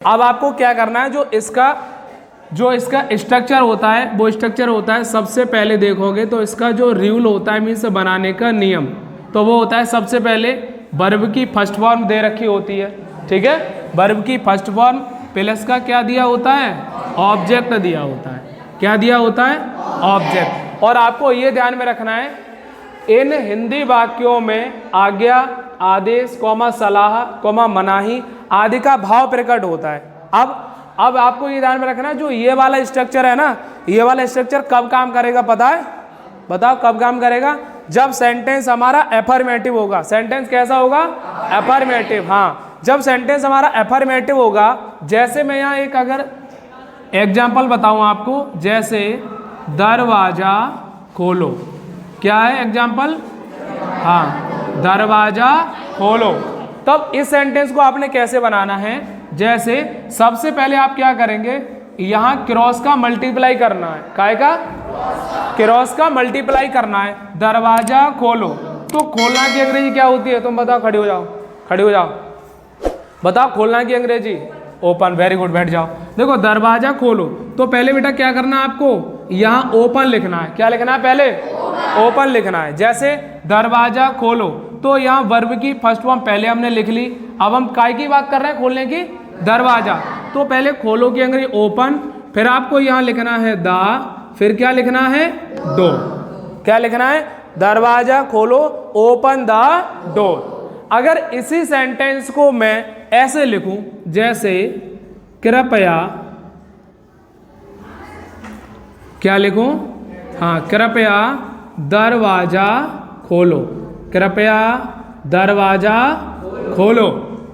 अब आपको क्या करना है, जो इसका स्ट्रक्चर होता है वो स्ट्रक्चर होता है, सबसे पहले देखोगे तो इसका जो रूल होता है मीन्स बनाने का नियम, तो वो होता है सबसे पहले वर्ब की फर्स्ट फॉर्म दे रखी होती है, ठीक है। वर्ब की फर्स्ट फॉर्म प्लस का क्या दिया होता है, ऑब्जेक्ट दिया होता है। क्या दिया होता है, ऑब्जेक्ट। और आपको ये ध्यान में रखना है, इन हिंदी वाक्यों में आज्ञा, आदेश, सलाह, मनाही आदि का भाव प्रकट होता है। अब आपको ये ध्यान में रखना है, जो ये वाला स्ट्रक्चर है ना, ये वाला स्ट्रक्चर कब काम करेगा पता है? बताओ कब काम करेगा? जब सेंटेंस हमारा एफर्मेटिव होगा। सेंटेंस कैसा होगा? एफर्मेटिव। हाँ, जब सेंटेंस हमारा एफर्मेटिव होगा, जैसे मैं यहाँ एक अगर एग्जाम्पल बताऊँ आपको, जैसे दरवाजा खोलो, क्या है एग्जाम्पल? हाँ, दरवाजा खोलो। तब इस सेंटेंस को आपने कैसे बनाना है? जैसे सबसे पहले आप क्या करेंगे, यहाँ क्रॉस का मल्टीप्लाई करना है। काय का? क्रॉस का मल्टीप्लाई करना है। दरवाजा खोलो, तो खोलना की अंग्रेजी क्या होती है? तुम बताओ, खड़ी हो जाओ, खड़ी हो जाओ, बताओ खोलना की अंग्रेजी? ओपन। वेरी गुड, बैठ जाओ। देखो दरवाजा खोलो, तो पहले बेटा क्या करना है आपको, यहाँ ओपन लिखना है। क्या लिखना है? पहले ओपन लिखना है। जैसे दरवाजा खोलो, तो यहाँ वर्ब की फर्स्ट फॉर्म पहले हमने लिख ली। अब हम काय की बात कर रहे हैं? खोलने की। दरवाजा, तो पहले खोलो की अंग्रेजी ओपन, फिर आपको यहाँ लिखना है द, फिर क्या लिखना है? डोर। क्या लिखना है? दरवाजा खोलो, ओपन द डोर। अगर इसी सेंटेंस को मैं ऐसे लिखूं, जैसे कृपया, क्या लिखूं? हाँ, कृपया दरवाजा खोलो, कृपया दरवाजा खोलो।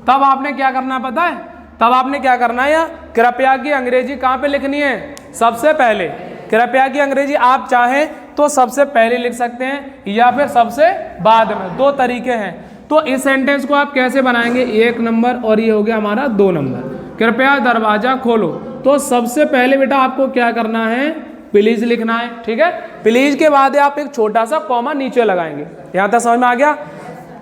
तब आपने क्या करना पता है? तब आपने क्या करना है, या कृपया की अंग्रेजी कहाँ पे लिखनी है? सबसे पहले। कृपया की अंग्रेजी आप चाहें तो सबसे पहले लिख सकते हैं या फिर सबसे बाद में, दो तरीके हैं। तो इस सेंटेंस को आप कैसे बनाएंगे? 1 नंबर और ये हो गया हमारा 2 नंबर। कृपया दरवाजा खोलो, तो सबसे पहले बेटा आपको क्या करना है? प्लीज लिखना है, ठीक है। प्लीज के बाद आप एक छोटा सा कॉमा नीचे लगाएंगे। यहां तक समझ में आ गया?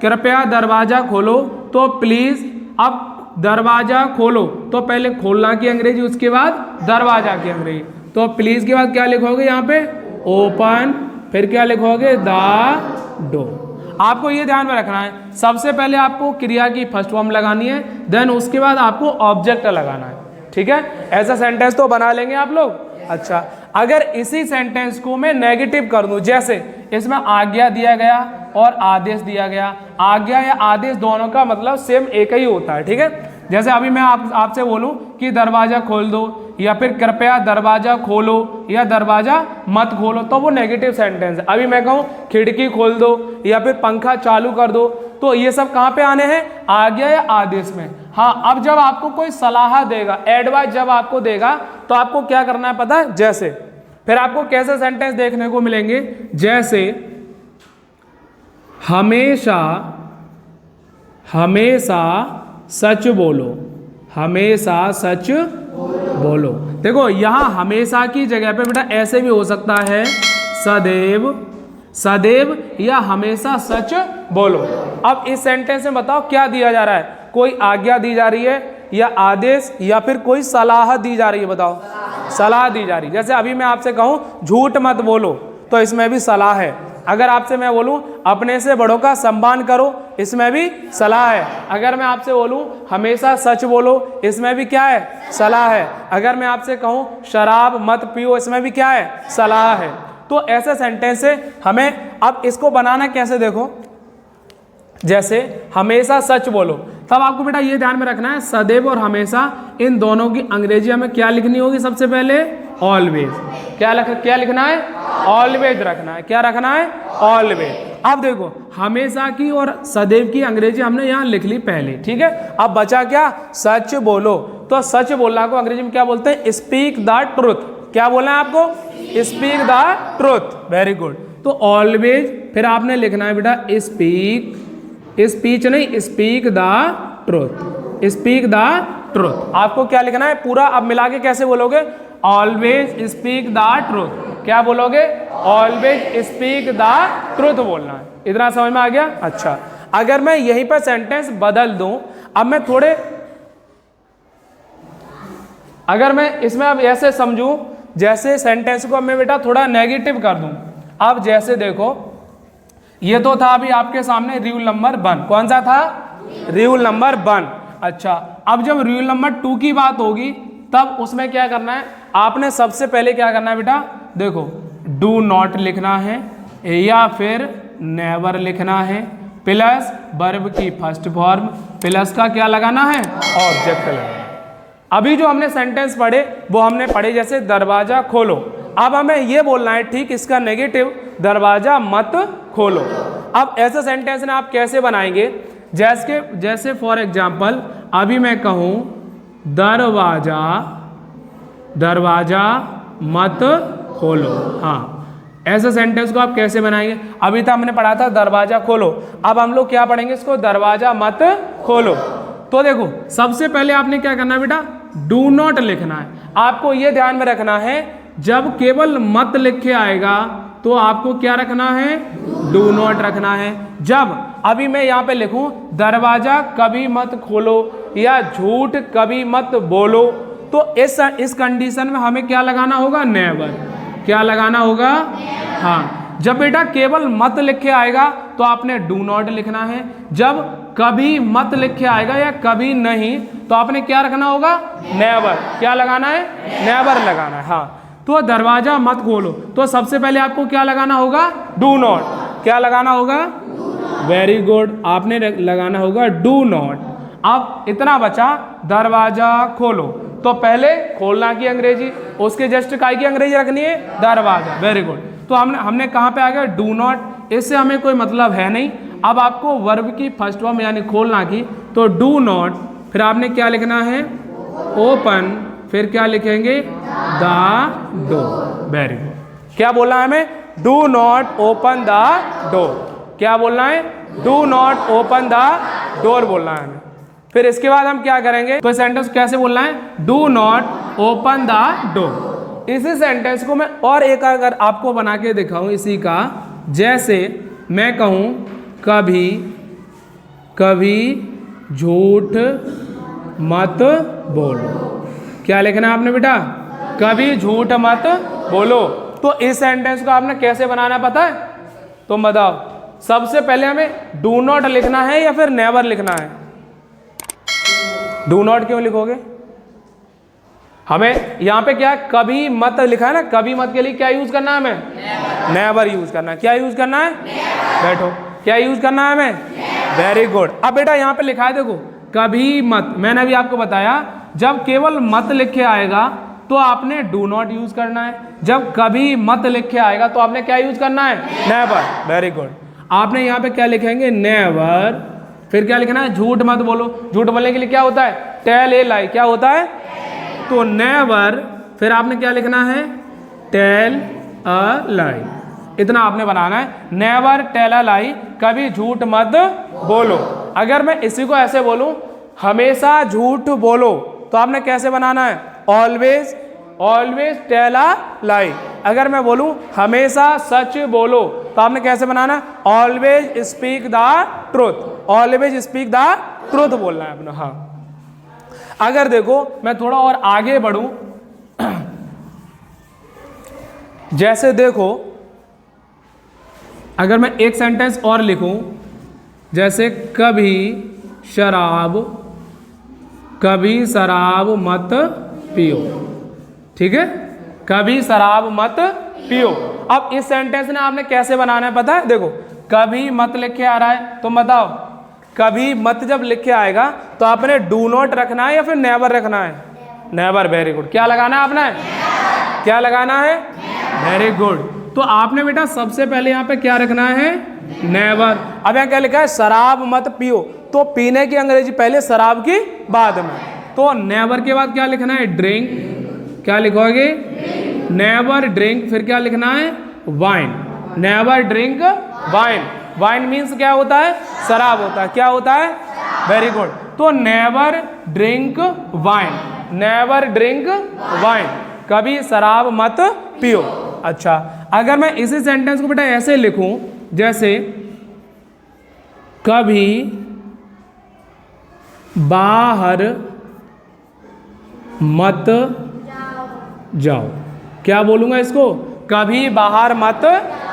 कृपया दरवाजा खोलो, तो प्लीज, अब दरवाजा खोलो तो पहले खोलना की अंग्रेजी, उसके बाद दरवाजा की अंग्रेजी। तो प्लीज के बाद क्या लिखोगे यहाँ पे? ओपन, फिर क्या लिखोगे? The door. आपको ये ध्यान में रखना है, सबसे पहले आपको क्रिया की फर्स्ट फॉर्म लगानी है, देन उसके बाद आपको ऑब्जेक्ट लगाना है, ठीक है। ऐसा सेंटेंस तो बना लेंगे आप लोग। अच्छा, अगर इसी सेंटेंस को मैं नेगेटिव कर दूं, जैसे इसमें आज्ञा दिया गया और आदेश दिया गया, आज्ञा या आदेश दोनों का मतलब सेम एक ही होता है, ठीक है। जैसे अभी मैं आपसे बोलूं कि दरवाजा खोल दो, या फिर कृपया दरवाजा खोलो, या दरवाजा मत खोलो, तो वो नेगेटिव सेंटेंस है। अभी मैं कहूं खिड़की खोल दो या फिर पंखा चालू कर दो, तो ये सब कहाँ पे आने हैं? आज्ञा या आदेश में। हाँ, अब जब आपको कोई सलाह देगा, एडवाइस जब आपको देगा, तो आपको क्या करना है पता है? जैसे फिर आपको कैसे सेंटेंस देखने को मिलेंगे? जैसे हमेशा, हमेशा सच बोलो, हमेशा सच बोलो। देखो यहाँ हमेशा की जगह पे बेटा ऐसे भी हो सकता है, सदैव, सदैव या हमेशा सच बोलो। अब इस सेंटेंस में बताओ क्या दिया जा रहा है? कोई आज्ञा दी जा रही है, या आदेश, या फिर कोई सलाह दी जा रही है? बताओ, सलाह दी जा रही है। जैसे अभी मैं आपसे कहूं झूठ मत बोलो, तो इसमें भी सलाह है। अगर आपसे मैं बोलूं अपने से बड़ों का सम्मान करो, इसमें भी सलाह है। अगर मैं आपसे बोलूं हमेशा सच बोलो, इसमें भी क्या है? सलाह है। अगर मैं आपसे कहूं शराब मत पियो, इसमें भी क्या है? सलाह है। तो ऐसे सेंटेंस से हमें, अब इसको बनाना कैसे देखो, जैसे हमेशा सच बोलो, तब आपको बेटा ये ध्यान में रखना है, सदैव और हमेशा इन दोनों की अंग्रेजी हमें क्या लिखनी होगी? सबसे पहले ऑलवेज। क्या लिखना है? ऑलवेज रखना है। क्या रखना है? ऑलवेज। अब देखो हमेशा की और सदैव की अंग्रेजी हमने यहाँ लिख ली पहले, ठीक है। अब बचा क्या? सच बोलो। तो सच बोलना को अंग्रेजी में क्या बोलते हैं? Speak the truth. क्या बोलना है आपको? Speak the truth. Very good. तो ऑलवेज, फिर आपने लिखना है बेटा स्पीक, स्पीच नहीं, speak the truth, speak the truth. आपको क्या लिखना है पूरा? अब मिला के कैसे बोलोगे? Always speak the truth. क्या बोलोगे? ऑलवेज स्पीक द ट्रुथ बोलना है। इतना समझ में आ गया? अच्छा, अगर मैं यहीं पर सेंटेंस बदल दूं, अब मैं थोड़े अगर मैं इसमें अब ऐसे समझूं, जैसे सेंटेंस को अब मैं बेटा थोड़ा नेगेटिव कर दूं। अब जैसे देखो, ये तो था अभी आपके सामने रूल नंबर 1। कौन सा था? Rule number 1। अच्छा, अब जब रूल नंबर 2 की बात होगी तब उसमें क्या करना है, आपने सबसे पहले क्या करना है बेटा, देखो डू नॉट लिखना है या फिर नेवर लिखना है, प्लस वर्ब की फर्स्ट फॉर्म, प्लस का क्या लगाना है, ऑब्जेक्ट लगाना है। अभी जो हमने सेंटेंस पढ़े वो हमने पढ़े जैसे दरवाजा खोलो। अब हमें ये बोलना है ठीक इसका नेगेटिव, दरवाजा मत खोलो। अब ऐसे सेंटेंस ने आप कैसे बनाएंगे, जैसे फॉर एग्जाम्पल अभी मैं कहूँ दरवाजा मत खोलो। हाँ, ऐसे सेंटेंस को आप कैसे बनाएंगे? अभी तक हमने पढ़ा था दरवाजा खोलो, अब हम लोग क्या पढ़ेंगे इसको, दरवाजा मत खोलो। तो देखो सबसे पहले आपने क्या करना है बेटा, डू नॉट लिखना है। आपको यह ध्यान में रखना है जब केवल मत लिख के आएगा तो आपको क्या रखना है, डू नॉट रखना है। जब अभी मैं यहाँ पे लिखूं दरवाजा कभी मत खोलो या झूठ कभी मत बोलो, तो इस कंडीशन में हमें क्या लगाना होगा, नेवर। क्या लगाना होगा? हाँ, जब बेटा केवल मत लिख के आएगा तो आपने डू नॉट लिखना है। जब कभी मत लिख के आएगा या कभी नहीं तो आपने क्या रखना होगा, नेवर। क्या लगाना है, नेवर लगाना है। हाँ, तो दरवाजा मत खोलो, तो सबसे पहले आपको क्या लगाना होगा, डू नॉट। क्या लगाना होगा, वेरी गुड, आपने लगाना होगा डू नॉट। अब इतना बचा दरवाजा खोलो, तो पहले खोलना की अंग्रेजी, उसके जस्ट काय की अंग्रेजी रखनी है, दरवाजा। वेरी गुड, तो हमने कहाँ पे आ गया, डू नॉट। इससे हमें कोई मतलब है नहीं। अब आपको वर्ब की फर्स्ट फॉर्म यानी खोलना की, तो डू नॉट, फिर आपने क्या लिखना है, ओपन, फिर क्या लिखेंगे, द डोर। वेरी गुड, क्या बोलना है हमें, do not open the door. क्या बोलना है, do not open the door बोलना है हमें। फिर इसके बाद हम क्या करेंगे, तो सेंटेंस कैसे बोलना है, do not open the door. इसी सेंटेंस को मैं और एक अगर आपको बना के दिखाऊं इसी का, जैसे मैं कहूं कभी कभी झूठ मत बोलो। क्या लिखना है आपने बेटा, कभी झूठ मत बोलो। तो इस सेंटेंस को आपने कैसे बनाना पता है, तुम बताओ। सबसे पहले हमें डू नॉट लिखना है या फिर नेवर लिखना है? डू नॉट क्यों लिखोगे, हमें यहाँ पे क्या कभी मत लिखा है ना, कभी मत के लिए क्या यूज करना है हमें, नेवर यूज करना है। क्या यूज करना है, बैठो, क्या यूज करना है हमें, वेरी गुड। अब बेटा यहाँ पे लिखा है देखो कभी मत, मैंने अभी आपको बताया जब केवल मत लिख के आएगा तो आपने डू नॉट यूज करना है, जब कभी मत लिख के आएगा तो आपने क्या यूज करना है, नेवर। वेरी गुड, आपने यहाँ पे क्या लिखेंगे, नेवर, फिर क्या लिखना है, झूठ मत बोलो। झूठ बोलने के लिए क्या होता है, टेल ए लाई। क्या होता है, तो नेवर, फिर आपने क्या लिखना है, टेल अ लाई। इतना आपने बनाना है, नेवर टेल अ लाई, कभी झूठ मत बोलो। अगर मैं इसी को ऐसे बोलूं, हमेशा झूठ बोलो, तो आपने कैसे बनाना है, always always tell a lie. अगर मैं बोलूं हमेशा सच बोलो, तो आपने कैसे बनाना, always speak the truth. Always speak the truth बोलना है अपना। हाँ, अगर देखो मैं थोड़ा और आगे बढ़ूं, जैसे देखो अगर मैं एक सेंटेंस और लिखूं, जैसे कभी शराब मत पियो। ठीक है, कभी शराब मत पियो। अब इस सेंटेंस ने आपने कैसे बनाना है पता है, देखो कभी मत लिख के आ रहा है, तो बताओ कभी मत जब लिख के आएगा तो आपने डू नॉट रखना है या फिर नेवर रखना है, नेवर। वेरी गुड, क्या लगाना है आपने, क्या लगाना है, वेरी गुड। तो आपने बेटा सबसे पहले यहाँ पे क्या रखना है, नेवर। अब यहाँ क्या लिखा है, शराब मत पियो, तो पीने की अंग्रेजी पहले, शराब की बाद में। तो नेवर के बाद क्या लिखना है, ड्रिंक। क्या लिखोगे, नेवर ड्रिंक, फिर क्या लिखना है, wine. Never drink wine. Wine means क्या होता है, शराब होता है। क्या होता है, वेरी गुड। तो never drink wine, never drink wine, कभी शराब मत पियो। अच्छा, अगर मैं इसी सेंटेंस को बेटा ऐसे लिखूं, जैसे कभी बाहर मत जाओ। क्या बोलूंगा इसको? कभी बाहर मत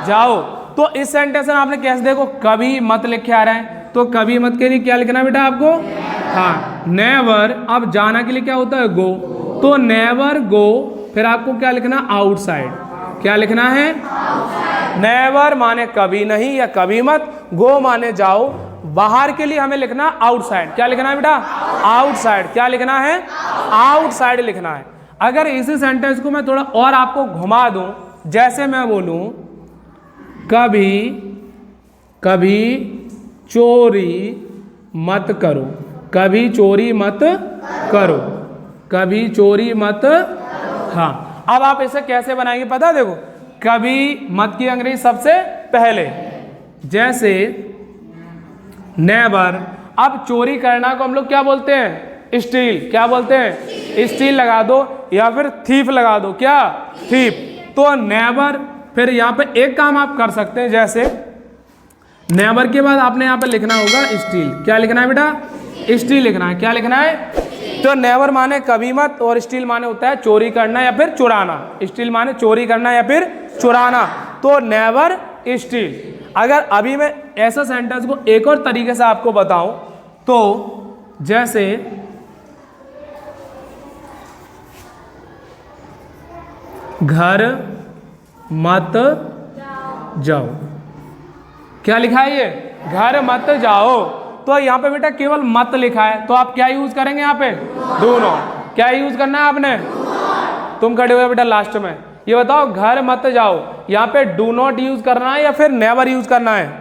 जाओ। तो इस सेंटेंस में आपने कैसे, देखो कभी मत लिख के आ रहा है, तो कभी मत के लिए क्या लिखना है बेटा आपको? हाँ, नेवर। अब जाना के लिए क्या होता है? गो। तो नेवर गो, फिर आपको क्या लिखना? आउटसाइड। क्या लिखना है? नेवर माने कभी नहीं या कभी मत, गो माने जाओ, बाहर के लिए हमें लिखना आउटसाइड। क्या लिखना है बेटा? आउटसाइड। क्या लिखना है? आउटसाइड लिखना है। अगर इसी सेंटेंस को मैं थोड़ा और आपको घुमा दूं, जैसे मैं बोलूं कभी कभी चोरी मत करो, कभी चोरी मत करो, कभी चोरी मत। हाँ, अब आप इसे कैसे बनाएंगे पता है? देखो, कभी मत की अंग्रेजी सबसे पहले, जैसे नेवर। अब चोरी करना को हम लोग क्या बोलते हैं? स्टील। क्या बोलते हैं? स्टील लगा दो या फिर थीफ लगा दो। क्या? थीफ। तो नेवर, फिर यहाँ पे एक काम आप कर सकते हैं, जैसे नेवर के बाद आपने यहाँ पे लिखना होगा स्टील। क्या लिखना है बेटा? स्टील लिखना है। क्या लिखना है? तो नेवर माने कभी मत और स्टील माने होता है चोरी करना या फिर चुराना। स्टील माने चोरी करना या फिर चुराना, तो नेवर स्टील। अगर अभी मैं ऐसा सेंटेंस को एक और तरीके से आपको बताऊं, तो जैसे घर मत जाओ। क्या लिखा है ये? घर मत जाओ। तो यहाँ पे बेटा केवल मत लिखा है, तो आप क्या यूज करेंगे यहाँ पे? Do not. क्या यूज करना है आपने? तुम खड़े हुए बेटा लास्ट में, ये बताओ घर मत जाओ, यहाँ पे डू नॉट यूज करना है या फिर नेवर यूज करना है?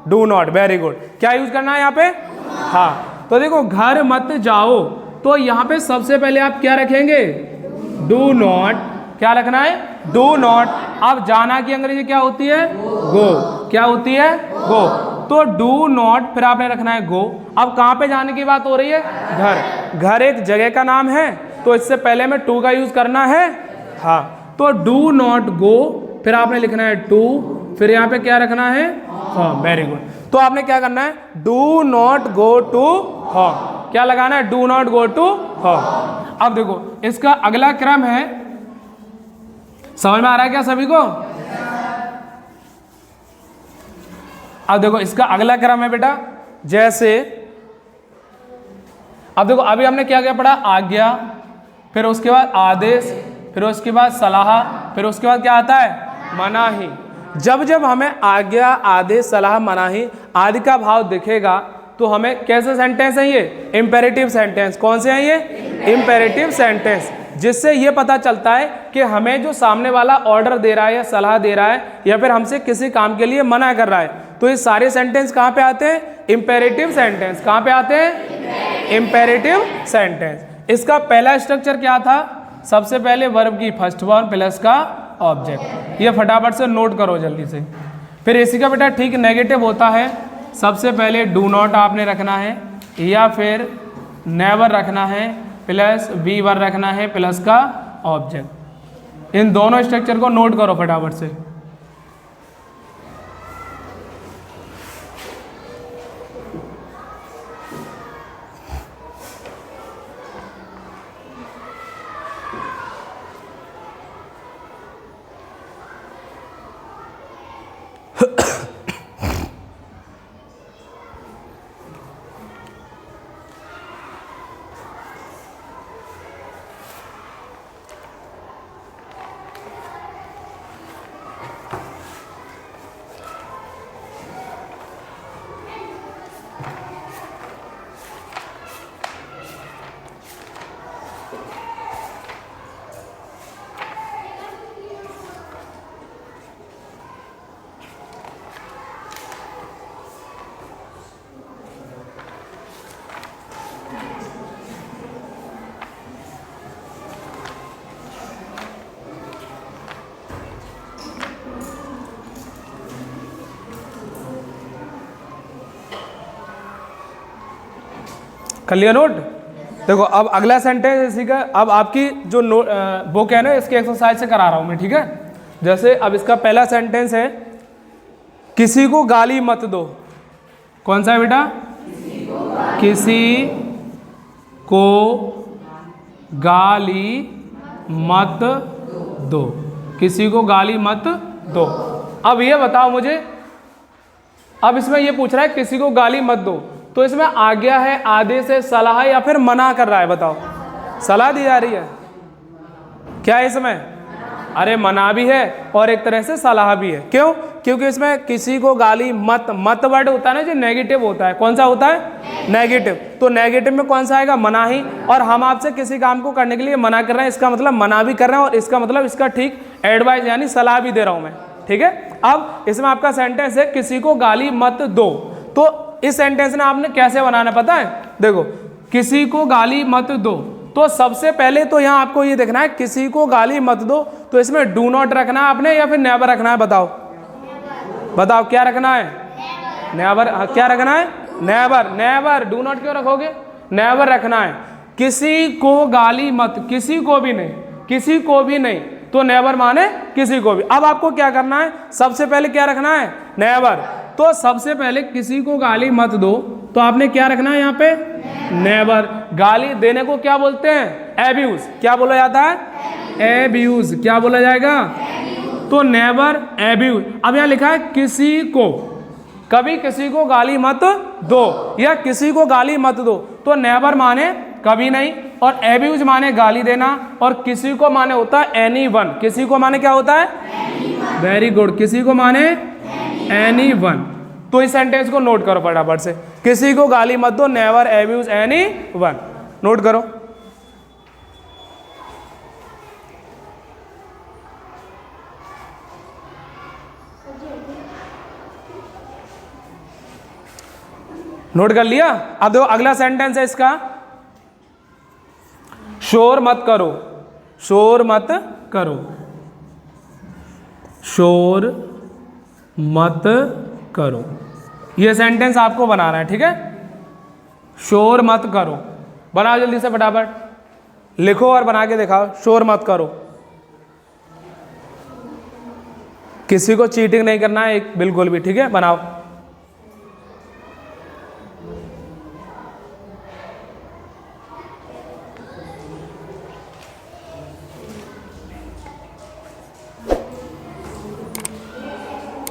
Do not. Very good. क्या यूज करना है यहाँ पे? हाँ, तो देखो घर मत जाओ, तो यहाँ पे सबसे पहले आप क्या रखेंगे? Do not. क्या रखना है? Do not. अब जाना की अंग्रेजी क्या होती है? गो। क्या होती है? गो। तो डू नॉट, फिर आपने रखना है गो। अब कहाँ पे जाने की बात हो रही है? घर। घर एक जगह का नाम है, तो इससे पहले में टू का यूज करना है। हाँ, तो डू नॉट गो, फिर आपने लिखना है टू, फिर यहाँ पे क्या रखना है? हाँ, वेरी गुड। तो आपने क्या करना है? डू नॉट गो टू हाँ। क्या लगाना है? डू नॉट गो टू हाँ। अब देखो इसका अगला क्रम है, समझ में आ रहा है क्या सभी को? अब देखो इसका अगला क्रम है बेटा, जैसे अब देखो अभी हमने क्या क्या पढ़ा? आज्ञा, फिर उसके बाद आदेश, फिर उसके बाद सलाह, फिर उसके बाद क्या आता है? मनाही। जब जब हमें आज्ञा, आदेश, सलाह, मनाही आदि का भाव दिखेगा, तो हमें कैसे सेंटेंस है ये? Imperative sentence. कौन से हैं ये? इंपेरेटिव सेंटेंस, जिससे ये पता चलता है कि हमें जो सामने वाला ऑर्डर दे रहा है या सलाह दे रहा है या फिर हमसे किसी काम के लिए मना कर रहा है, तो ये सारे सेंटेंस कहाँ पे आते हैं? Imperative sentence. कहाँ पे आते हैं? Imperative sentence. इसका पहला स्ट्रक्चर क्या था? सबसे पहले वर्ब की फर्स्ट फॉर्म प्लस का ऑब्जेक्ट। ये फटाफट से नोट करो जल्दी से। फिर इसी का बेटा ठीक नेगेटिव होता है, सबसे पहले डू नॉट आपने रखना है या फिर नेवर रखना है, प्लस वी वर रखना है, प्लस का ऑब्जेक्ट। इन दोनों स्ट्रक्चर को नोट करो फटाफट से। कर लिया नोट? देखो अब अगला सेंटेंस इसी का, अब आपकी जो बुक है ना इसके एक्सरसाइज से करा रहा हूं मैं, ठीक है? जैसे अब इसका पहला सेंटेंस है, किसी को गाली मत दो। कौन सा है बेटा? किसी को गाली मत दो, किसी को गाली मत दो। अब ये बताओ मुझे, अब इसमें ये पूछ रहा है किसी को गाली मत दो, तो इसमें आज्ञा है, आदेश है, सलाह है, या फिर मना कर रहा है? बताओ। सलाह दी जा रही है, क्या है इसमें? अरे मना भी है और एक तरह से सलाह भी है। क्यों? क्योंकि इसमें किसी को गाली मत, मत वर्ड होता है ना जो नेगेटिव होता है, कौन सा होता है? नेगेटिव। तो नेगेटिव में कौन सा आएगा? मना ही। और हम आपसे किसी काम को करने के लिए मना कर रहे हैं, इसका मतलब मना भी कर रहे हैं और इसका मतलब इसका ठीक एडवाइस यानी सलाह भी दे रहा हूं मैं। ठीक है। अब इसमें आपका सेंटेंस है किसी को गाली मत दो, तो इस सेंटेंस ने आपने कैसे बनाना पता है? देखो, किसी को गाली मत दो, तो सबसे पहले तो यहाँ आपको ये देखना है किसी को गाली मत दो, तो इसमें डू नॉट रखना है आपने या फिर नेवर रखना है? बताओ बताओ क्या रखना है? नेवर। क्या रखना है? नेवर। नेवर। डू नॉट क्यों रखोगे? नेवर रखना है। किसी को गाली मत, किसी को भी नहीं, किसी को भी नहीं, तो नेवर माने किसी को भी। अब आपको क्या करना है? सबसे पहले क्या रखना है? नेवर। तो सबसे पहले किसी को गाली मत दो, तो आपने क्या रखना है यहाँ पे? नेवर। गाली देने को क्या बोलते हैं? एब्यूज। क्या बोला जाता है? एब्यूज। क्या बोला जाएगा? तो नेवर एब्यूज। अब यहाँ लिखा है किसी को, कभी किसी को गाली मत दो या किसी को गाली मत दो, तो नेवर माने कभी नहीं, और एब्यूज माने गाली देना, और किसी को माने होता है एनी वन। किसी को माने क्या होता है? Very good. किसी को माने एनी वन। तो इस सेंटेंस को नोट करो फटाफट से, किसी को गाली मत दो, never abuse any one. Note करो। नोट कर लिया? अब देखो अगला सेंटेंस है इसका, शोर मत करो। शोर मत करो। शोर मत करो, ये सेंटेंस आपको बनाना है। ठीक है। शोर मत करो, बनाओ जल्दी से फटाफट, लिखो और बना के दिखाओ। शोर मत करो। किसी को चीटिंग नहीं करना है एक बिल्कुल भी। ठीक है, बनाओ।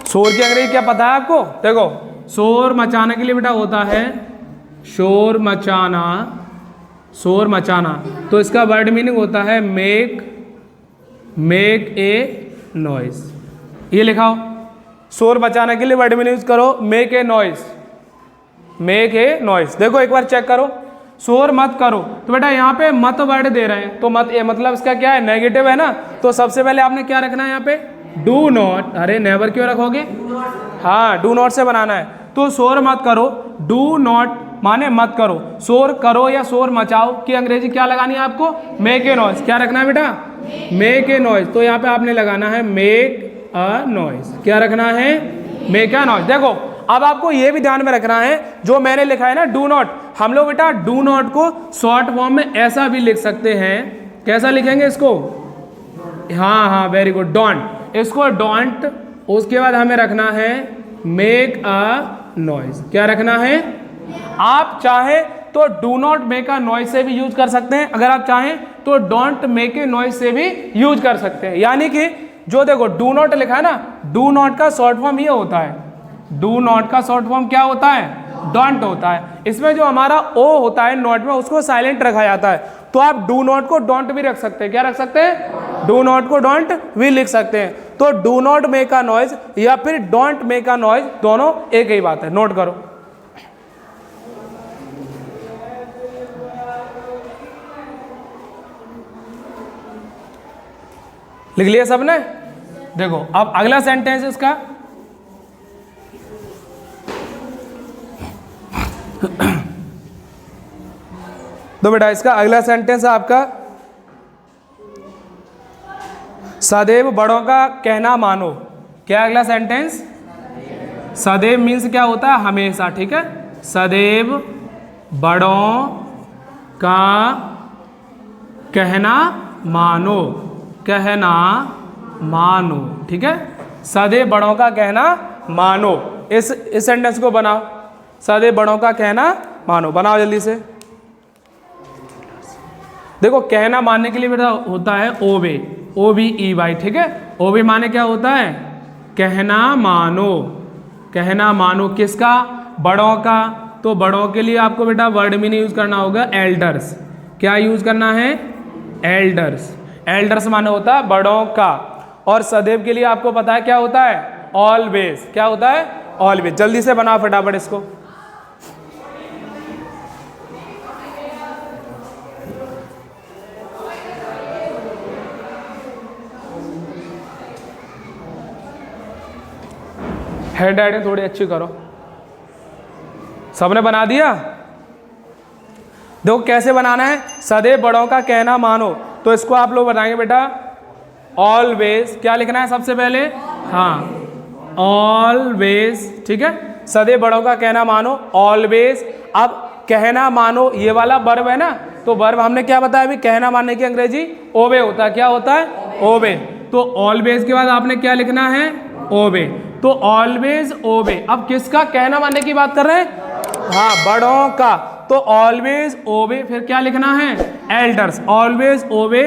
शोर की अंग्रेजी क्या पता है आपको? देखो, शोर मचाने के लिए बेटा होता है शोर मचाना। शोर मचाना, तो इसका वर्ड मीनिंग होता है मेक, मेक ए नॉइज। ये लिखाओ, शोर मचाने के लिए वर्ड मीनिंग यूज करो make a noise. Make a noise. देखो एक बार चेक करो, शोर मत करो, तो बेटा यहाँ पे मत वर्ड दे रहे हैं, तो मत ए मतलब इसका क्या है? नेगेटिव है ना। तो सबसे पहले आपने क्या रखना है यहाँ पे? Do not. अरे नेवर क्यों रखोगे? हाँ, डू नॉट से बनाना है। तो शोर मत करो, डू नॉट माने मत करो। शोर करो या शोर मचाओ की अंग्रेजी क्या लगानी है आपको? Make a noise. क्या रखना है बेटा? Make a noise. तो यहाँ पे आपने लगाना है मेक अ नॉइज। क्या रखना है? Make a noise. देखो अब आपको ये भी ध्यान में रखना है, जो मैंने लिखा है ना डू नॉट, हम लोग बेटा डू नॉट को शॉर्ट फॉर्म में ऐसा भी लिख सकते हैं। कैसा लिखेंगे इसको? हाँ हाँ, वेरी गुड, डोंट। इसको डोंट, उसके बाद हमें रखना है मेक अ नॉइज। क्या रखना है? आप चाहे तो do not make a noise से भी यूज कर सकते हैं, अगर आप चाहें तो डोंट मेक ए नॉइज से भी यूज कर सकते हैं। यानी कि जो देखो डू नॉट लिखा है ना, डू नॉट का शॉर्ट फॉर्म ये होता है। डू नॉट का शॉर्ट फॉर्म क्या होता है? डोंट होता है। इसमें जो हमारा ओ होता है नॉट में, उसको साइलेंट रखा जाता है। तो आप डू नॉट को डोंट भी रख सकते हैं। क्या रख सकते हैं? डू नॉट को डोंट भी लिख सकते हैं। तो do not make a noise या फिर डोंट मेक अ नॉइज, दोनों एक ही बात है। नोट करो। लिख लिया सबने? देखो अब अगला सेंटेंस इसका, तो बेटा इसका अगला सेंटेंस है आपका, सदैव बड़ों का कहना मानो। क्या अगला सेंटेंस? सदैव मीन्स क्या होता है? हमेशा। ठीक है, सदैव बड़ों का कहना मानो। कहना मानो। ठीक है, सदैव बड़ों का कहना मानो। इस सेंटेंस को बनाओ, सदैव बड़ों का कहना मानो। बनाओ जल्दी से। देखो कहना मानने के लिए बेटा होता है ओबे, OBE, ठीक है। ओबे माने क्या होता है? कहना मानो। कहना मानो किसका? बड़ों का। तो बड़ों के लिए आपको बेटा वर्ड मीनिंग यूज करना होगा एल्डर्स। क्या यूज करना है? एल्डर्स। एल्डर्स माने होता है बड़ों का। और सदैव के लिए आपको पता है क्या होता है? ऑलवेज। क्या होता है? ऑलवेज। जल्दी से बनाओ फटाफट इसको। हेड राइटिंग थोड़ी अच्छी करो। सबने बना दिया? देखो कैसे बनाना है। सदैव बड़ों का कहना मानो, तो इसको आप लोग बताएंगे बेटा ऑलवेज। क्या लिखना है सबसे पहले? हाँ, ऑलवेज, ठीक है। सदैव बड़ों का कहना मानो, ऑलवेज। अब कहना मानो ये वाला वर्ब है ना, तो वर्ब हमने क्या बताया अभी? कहना मानने की अंग्रेजी ओबे होता है। क्या होता है? ओबे। तो ऑलवेज के बाद आपने क्या लिखना है? ओबे। तो ऑलवेज ओबे। अब किसका कहना मानने की बात कर रहे हैं? हाँ, बड़ों का। तो ऑलवेज ओबे, फिर क्या लिखना है? एल्डर्स। Always obey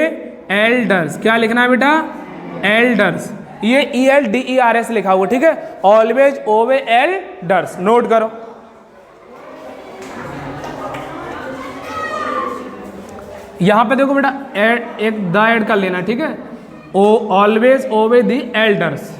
elders. क्या लिखना है बेटा? एल्डर्स। ये ELDERS लिखा हुआ, ठीक है। Always obey elders. नोट करो। यहां पे देखो बेटा एक द ऐड कर लेना, ठीक है। ऑलवेज ओबे दी एल्डर्स।